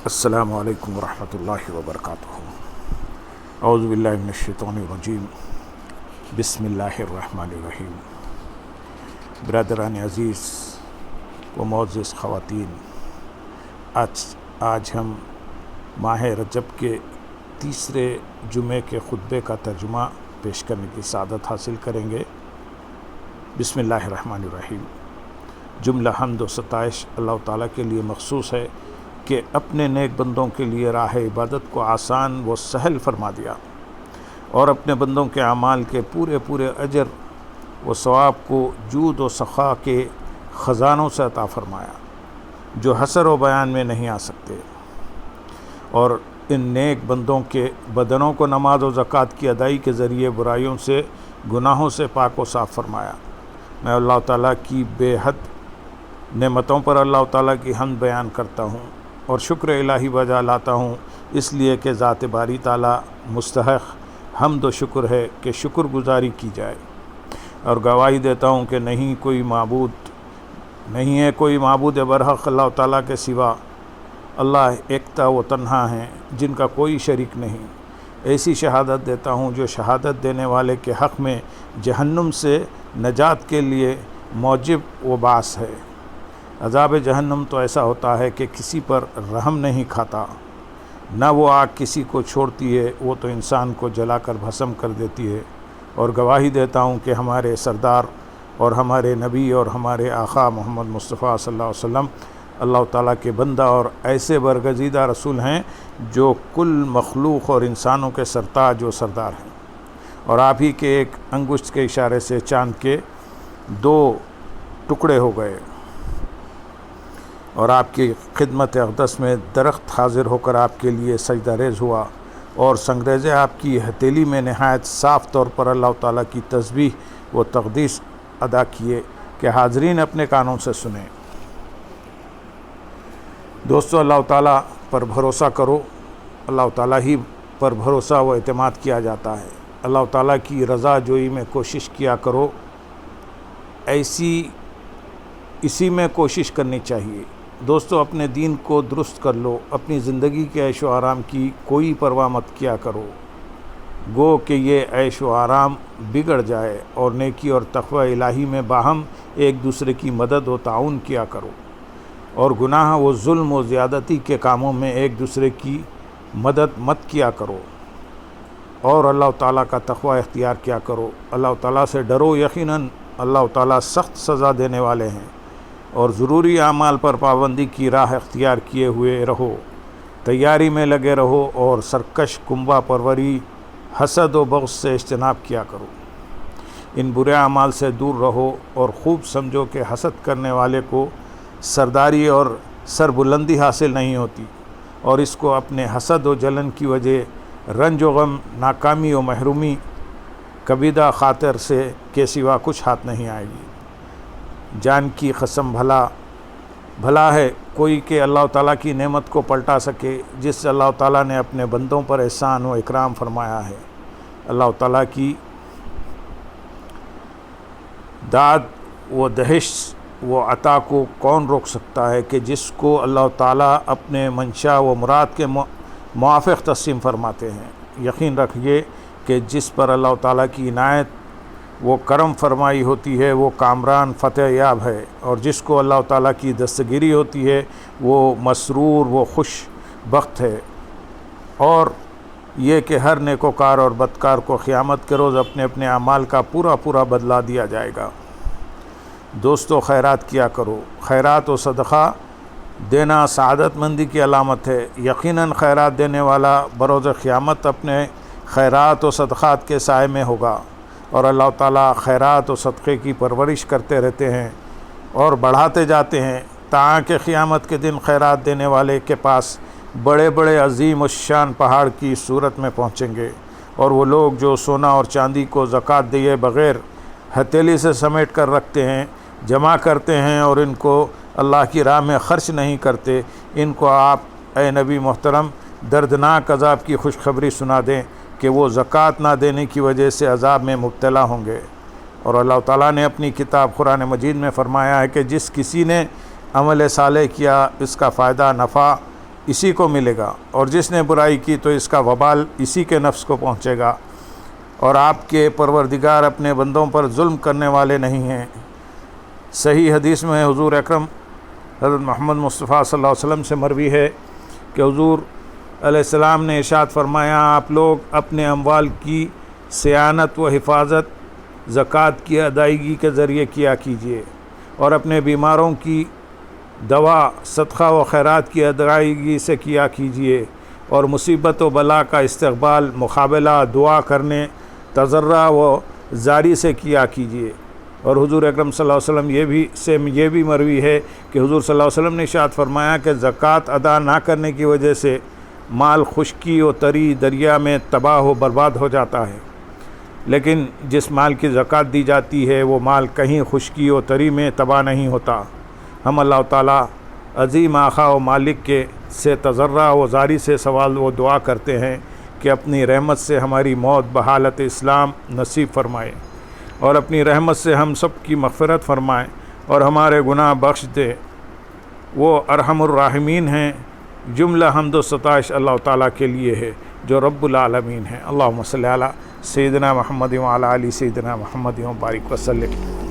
السلام علیکم ورحمۃ اللہ وبرکاتہ۔ اعوذ باللہ من الشیطان الرجیم، بسم اللہ الرحمن الرحیم۔ برادران عزیز و معزز خواتین، آج ہم ماہ رجب کے تیسرے جمعے کے خطبے کا ترجمہ پیش کرنے کی سعادت حاصل کریں گے۔ بسم اللہ الرحمن الرحیم۔ جملہ حمد و ستائش اللہ تعالیٰ کے لیے مخصوص ہے کہ اپنے نیک بندوں کے لیے راہ عبادت کو آسان و سہل فرما دیا اور اپنے بندوں کے اعمال کے پورے اجر و ثواب کو جود و سخا کے خزانوں سے عطا فرمایا جو حصر و بیان میں نہیں آ سکتے، اور ان نیک بندوں کے بدنوں کو نماز و زکوٰۃ کی ادائی کے ذریعے برائیوں سے، گناہوں سے پاک و صاف فرمایا۔ میں اللہ تعالیٰ کی بے حد نعمتوں پر اللہ تعالیٰ کی حمد بیان کرتا ہوں اور شکر الہی بجا لاتا ہوں، اس لیے کہ ذات باری تعالیٰ مستحق حمد و شکر ہے کہ شکر گزاری کی جائے، اور گواہی دیتا ہوں کہ نہیں ہے کوئی معبود برحق اللہ تعالیٰ کے سوا۔ اللہ ایکتا و تنہا ہیں جن کا کوئی شریک نہیں۔ ایسی شہادت دیتا ہوں جو شہادت دینے والے کے حق میں جہنم سے نجات کے لیے موجب و باعث ہے۔ عذاب جہنم تو ایسا ہوتا ہے کہ کسی پر رحم نہیں کھاتا، نہ وہ آگ کسی کو چھوڑتی ہے، وہ تو انسان کو جلا کر بھسم کر دیتی ہے۔ اور گواہی دیتا ہوں کہ ہمارے سردار اور ہمارے نبی اور ہمارے آقا محمد مصطفیٰ صلی اللہ علیہ وسلم اللہ تعالیٰ کے بندہ اور ایسے برگزیدہ رسول ہیں جو کل مخلوق اور انسانوں کے سرتاج و سردار ہیں، اور آپ ہی کے ایک انگشت کے اشارے سے چاند کے 2 ٹکڑے ہو گئے، اور آپ کی خدمت اقدس میں درخت حاضر ہو کر آپ کے لیے سجدہ ریز ہوا، اور سنگریزے آپ کی ہتھیلی میں نہایت صاف طور پر اللہ تعالیٰ کی تسبیح و تقدیس ادا کیے کہ حاضرین اپنے کانوں سے سنیں۔ دوستو، اللہ تعالیٰ پر بھروسہ کرو، اللہ تعالیٰ ہی پر بھروسہ و اعتماد کیا جاتا ہے۔ اللہ تعالیٰ کی رضا جوئی میں کوشش کیا کرو، اسی میں کوشش کرنی چاہیے۔ دوستو، اپنے دین کو درست کر لو، اپنی زندگی کے عیش و آرام کی کوئی پرواہ مت کیا کرو، گو کہ یہ عیش و آرام بگڑ جائے، اور نیکی اور تقوی الہی میں باہم ایک دوسرے کی مدد و تعاون کیا کرو، اور گناہ و ظلم و زیادتی کے کاموں میں ایک دوسرے کی مدد مت کیا کرو، اور اللہ تعالیٰ کا تقوی اختیار کیا کرو۔ اللہ تعالیٰ سے ڈرو، یقیناً اللہ تعالیٰ سخت سزا دینے والے ہیں، اور ضروری اعمال پر پابندی کی راہ اختیار کیے ہوئے رہو، تیاری میں لگے رہو، اور سرکش کنبہ پروری حسد و بغض سے اجتناب کیا کرو۔ ان برے اعمال سے دور رہو، اور خوب سمجھو کہ حسد کرنے والے کو سرداری اور سربلندی حاصل نہیں ہوتی، اور اس کو اپنے حسد و جلن کی وجہ رنج و غم، ناکامی و محرومی، کبیدہ خاطر سے کے سوا کچھ ہاتھ نہیں آئے گی۔ جان کی قسم بھلا ہے کوئی کہ اللہ تعالیٰ کی نعمت کو پلٹا سکے جس سے اللہ تعالیٰ نے اپنے بندوں پر احسان و اکرام فرمایا ہے۔ اللہ تعالیٰ کی داد و دہش و عطا کو کون روک سکتا ہے کہ جس کو اللہ تعالیٰ اپنے منشا و مراد کے موافق تقسیم فرماتے ہیں۔ یقین رکھیے کہ جس پر اللہ تعالیٰ کی عنایت وہ کرم فرمائی ہوتی ہے وہ کامران فتح یاب ہے، اور جس کو اللہ تعالیٰ کی دستگیری ہوتی ہے وہ مسرور و خوش بخت ہے۔ اور یہ کہ ہر نیکوکار اور بدکار کو قیامت کے روز اپنے اپنے اعمال کا پورا بدلہ دیا جائے گا۔ دوستو، خیرات کیا کرو۔ خیرات و صدقہ دینا سعادت مندی کی علامت ہے۔ یقیناً خیرات دینے والا بروز قیامت اپنے خیرات و صدقات کے سائے میں ہوگا، اور اللہ تعالیٰ خیرات و صدقے کی پرورش کرتے رہتے ہیں اور بڑھاتے جاتے ہیں، تاکہ قیامت کے دن خیرات دینے والے کے پاس بڑے عظیم الشان پہاڑ کی صورت میں پہنچیں گے، اور وہ لوگ جو سونا اور چاندی کو زکوٰۃ دیے بغیر ہتھیلی سے سمیٹ کر رکھتے ہیں، جمع کرتے ہیں، اور ان کو اللہ کی راہ میں خرچ نہیں کرتے، ان کو آپ اے نبی محترم دردناک عذاب کی خوشخبری سنا دیں کہ وہ زکوٰۃ نہ دینے کی وجہ سے عذاب میں مبتلا ہوں گے۔ اور اللہ تعالیٰ نے اپنی کتاب قرآن مجید میں فرمایا ہے کہ جس کسی نے عمل صالح کیا، اس کا فائدہ نفع اسی کو ملے گا، اور جس نے برائی کی تو اس کا وبال اسی کے نفس کو پہنچے گا، اور آپ کے پروردگار اپنے بندوں پر ظلم کرنے والے نہیں ہیں۔ صحیح حدیث میں حضور اکرم حضرت محمد مصطفیٰ صلی اللہ علیہ وسلم سے مروی ہے کہ حضور علیہ السلام نے ارشاد فرمایا، آپ لوگ اپنے اموال کی صیانت و حفاظت زکوٰۃ کی ادائیگی کے ذریعے کیا کیجیے، اور اپنے بیماروں کی دوا صدقہ و خیرات کی ادائیگی سے کیا کیجیے، اور مصیبت و بلا کا استقبال، مقابلہ، دعا کرنے، تضرع و زاری سے کیا کیجیے۔ اور حضور اکرم صلی اللہ علیہ وسلم یہ بھی مروی ہے کہ حضور صلی اللہ علیہ وسلم نے ارشاد فرمایا کہ زکوٰۃ ادا نہ کرنے کی وجہ سے مال خشکی و تری دریا میں تباہ و برباد ہو جاتا ہے، لیکن جس مال کی زکوٰۃ دی جاتی ہے وہ مال کہیں خشکی و تری میں تباہ نہیں ہوتا۔ ہم اللہ تعالیٰ عظیم آقا و مالک کے سے تضرع و زاری سے سوال و دعا کرتے ہیں کہ اپنی رحمت سے ہماری موت بحالت اسلام نصیب فرمائے، اور اپنی رحمت سے ہم سب کی مغفرت فرمائے اور ہمارے گناہ بخش دے۔ وہ ارحم الراحمین ہیں۔ جملہ حمد و ستائش اللہ تعالیٰ کے لیے ہے جو رب العالمین ہے۔ اللہم صلی علی سیدنا محمد و علی آل سیدنا محمد و بارک وسلم۔